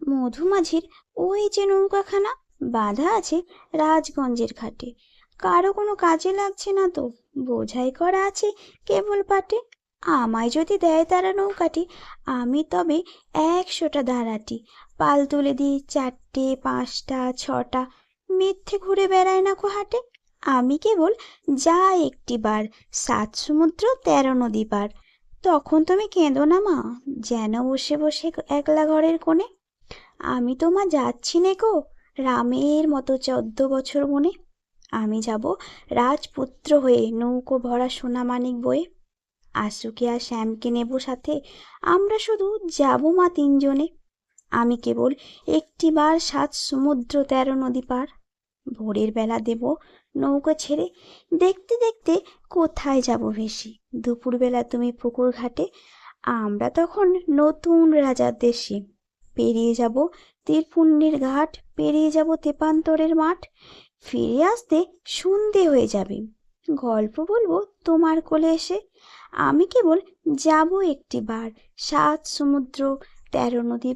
মধুমাঝির ওই যে নৌকাখানা বাঁধা আছে রাজগঞ্জের ঘাটে, কারো কোনো কাজে লাগছে না তো, বোঝাই করা আছে কেবল পাটে। আমায় যদি দেয় তারা নৌকাটি, আমি তবে 100টা ধারাটি পাল তুলে দিই 4টে 5টা 6টা, মিথ্যে ঘুরে বেড়ায় না কো হাটে। আমি কেবল যাই একটি বার 7 সমুদ্র 13 নদী পার। তখন তুমি কেঁদো না মা, যেন বসে বসে একলা ঘরের কোণে। আমি তো মা যাচ্ছি নে গো, রামের মতো 14 বছর বনে। আমি যাব রাজপুত্র হয়ে নৌকো ভরা সোনা মানিক বয়ে। আশুকে আর শ্যামকে নেব সাথে, আমরা শুধু যাব মা 3 জনে। আমি কেবল একটিবার 7 সমুদ্র 13 নদী পার। ভোরের বেলা দেব নৌকো ছেড়ে, দেখতে দেখতে কোথায় যাব ভেসে। দুপুরবেলা তুমি পুকুর ঘাটে, আমরা তখন নতুন রাজার দেশে। পেরিয়ে যাব তীরপুণ্যের ঘাট, পেরিয়ে যাব তেপান্তরের মাঠ। ফিরে আসতে সন্ধে হয়ে যাবে, গল্প বলবো তোমার কোলে এসে। আমি কেবল যাব একটিবার 7 সমুদ্র 13 নদী